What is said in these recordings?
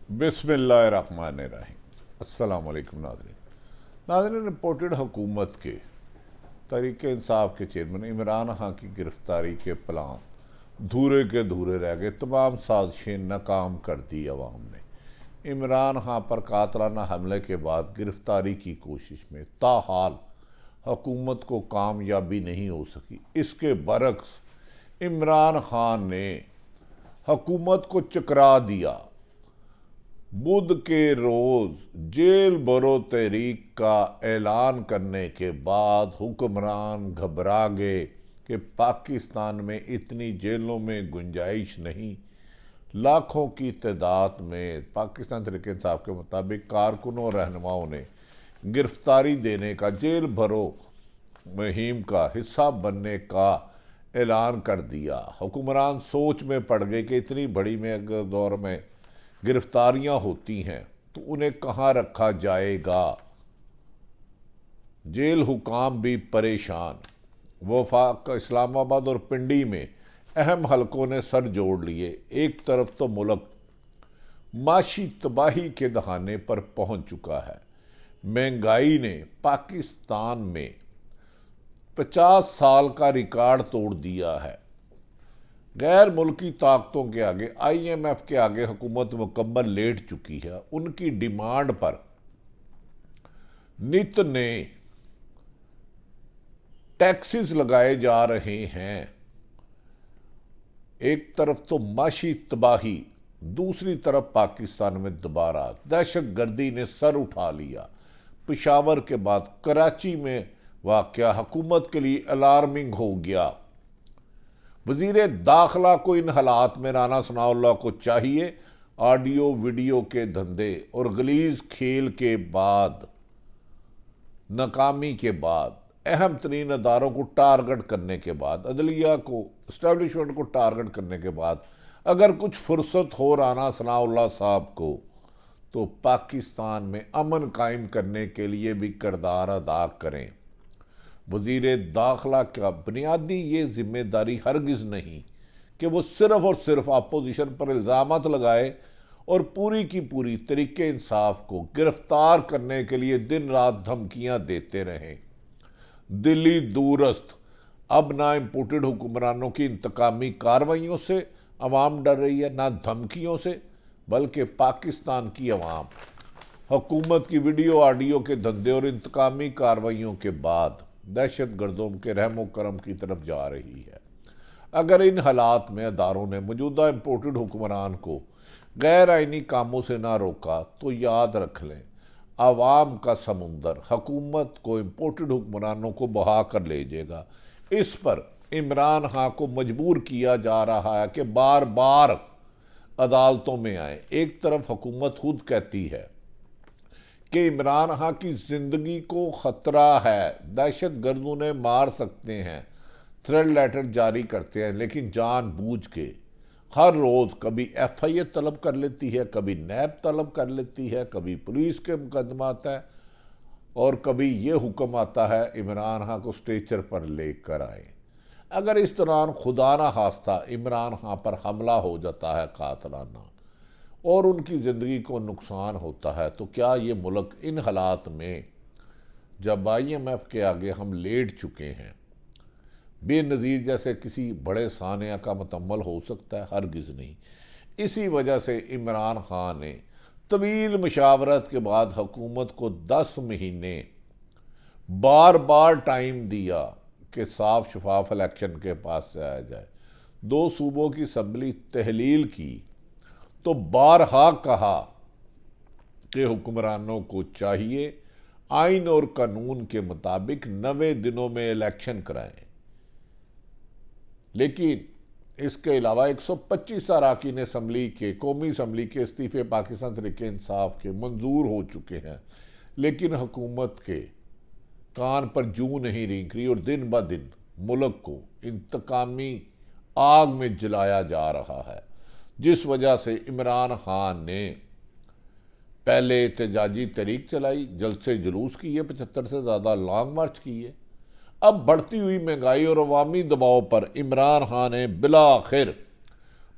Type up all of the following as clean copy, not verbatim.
بسم اللہ الرحمن الرحیم۔ السلام علیکم ناظرین رپورٹڈ حکومت کے تحریک انصاف کے چیئرمین عمران خان کی گرفتاری کے پلان دھورے کے دھورے رہ گئے، تمام سازشیں ناکام کر دی عوام نے۔ عمران خان پر قاتلانہ حملے کے بعد گرفتاری کی کوشش میں تاحال حکومت کو کامیابی نہیں ہو سکی۔ اس کے برعکس عمران خان نے حکومت کو چکرا دیا۔ بدھ کے روز جیل برو تحریک کا اعلان کرنے کے بعد حکمران گھبرا گئے کہ پاکستان میں اتنی جیلوں میں گنجائش نہیں۔ لاکھوں کی تعداد میں پاکستان تحریک انصاف کے مطابق کارکنوں اور رہنماؤں نے گرفتاری دینے کا، جیل بھرو مہم کا حصہ بننے کا اعلان کر دیا۔ حکمران سوچ میں پڑ گئے کہ اتنی بڑی دور میں گرفتاریاں ہوتی ہیں تو انہیں کہاں رکھا جائے گا۔ جیل حکام بھی پریشان۔ وفاق اسلام آباد اور پنڈی میں اہم حلقوں نے سر جوڑ لیے۔ ایک طرف تو ملک معاشی تباہی کے دہانے پر پہنچ چکا ہے۔ مہنگائی نے پاکستان میں 50 سال کا ریکارڈ توڑ دیا ہے۔ غیر ملکی طاقتوں کے آگے، آئی ایم ایف کے آگے حکومت مکمل لیٹ چکی ہے۔ ان کی ڈیمانڈ پر نت نئے ٹیکسز لگائے جا رہے ہیں۔ ایک طرف تو معاشی تباہی، دوسری طرف پاکستان میں دوبارہ دہشت گردی نے سر اٹھا لیا۔ پشاور کے بعد کراچی میں واقعہ حکومت کے لیے الارمنگ ہو گیا۔ وزیر داخلہ کو ان حالات میں رانا ثناءاللہ کو چاہیے آڈیو ویڈیو کے دھندے اور غلیظ کھیل کے بعد، ناکامی کے بعد، اہم ترین اداروں کو ٹارگٹ کرنے کے بعد، عدلیہ کو، اسٹیبلشمنٹ کو ٹارگٹ کرنے کے بعد اگر کچھ فرصت ہو رانا ثناءاللہ صاحب کو تو پاکستان میں امن قائم کرنے کے لیے بھی کردار ادا کریں۔ وزیر داخلہ کا بنیادی یہ ذمہ داری ہرگز نہیں کہ وہ صرف اور صرف اپوزیشن پر الزامات لگائے اور پوری کی پوری تحریک انصاف کو گرفتار کرنے کے لیے دن رات دھمکیاں دیتے رہیں۔ دلی دورست اب نہ امپورٹڈ حکمرانوں کی انتقامی کارروائیوں سے عوام ڈر رہی ہے، نہ دھمکیوں سے، بلکہ پاکستان کی عوام حکومت کی ویڈیو آڈیو کے دھندے اور انتقامی کارروائیوں کے بعد دہشت گردوں کے رحم و کرم کی طرف جا رہی ہے۔ اگر ان حالات میں اداروں نے موجودہ امپورٹڈ حکمران کو غیر آئینی کاموں سے نہ روکا تو یاد رکھ لیں، عوام کا سمندر حکومت کو امپورٹڈ حکمرانوں کو بہا کر لے جائے گا۔ اس پر عمران خان کو مجبور کیا جا رہا ہے کہ بار بار عدالتوں میں آئیں۔ ایک طرف حکومت خود کہتی ہے کہ عمران خان کی زندگی کو خطرہ ہے، دہشت گردوں نے مار سکتے ہیں، تھریٹ لیٹر جاری کرتے ہیں، لیکن جان بوجھ کے ہر روز کبھی ایف آئی اے طلب کر لیتی ہے، کبھی نیب طلب کر لیتی ہے، کبھی پولیس کے مقدمات ہے، اور کبھی یہ حکم آتا ہے عمران خان کو اسٹیچر پر لے کر آئیں۔ اگر اس دوران خدا نہ خواستہ عمران خان پر حملہ ہو جاتا ہے قاتلانہ اور ان کی زندگی کو نقصان ہوتا ہے تو کیا یہ ملک ان حالات میں جب آئی ایم ایف کے آگے ہم لیٹ چکے ہیں، بے نظیر جیسے کسی بڑے سانحہ کا متحمل ہو سکتا ہے؟ ہرگز نہیں۔ اسی وجہ سے عمران خان نے طویل مشاورت کے بعد حکومت کو 10 مہینے بار بار ٹائم دیا کہ صاف شفاف الیکشن کے پاس سے آیا جائے۔ 2 صوبوں کی اسمبلی تحلیل کی تو بارہا کہا کہ حکمرانوں کو چاہیے آئین اور قانون کے مطابق 90 دنوں میں الیکشن کرائیں، لیکن اس کے علاوہ 125 اراکین اسمبلی کے، قومی اسمبلی کے استعفے پاکستان تحریک انصاف کے منظور ہو چکے ہیں، لیکن حکومت کے کان پر جوں نہیں رینک رہی اور دن بہ دن ملک کو انتقامی آگ میں جلایا جا رہا ہے، جس وجہ سے عمران خان نے پہلے احتجاجی تحریک چلائی، جلسے جلوس کیے، 75 سے زیادہ لانگ مارچ کیے۔ اب بڑھتی ہوئی مہنگائی اور عوامی دباؤ پر عمران خان نے بالآخر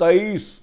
23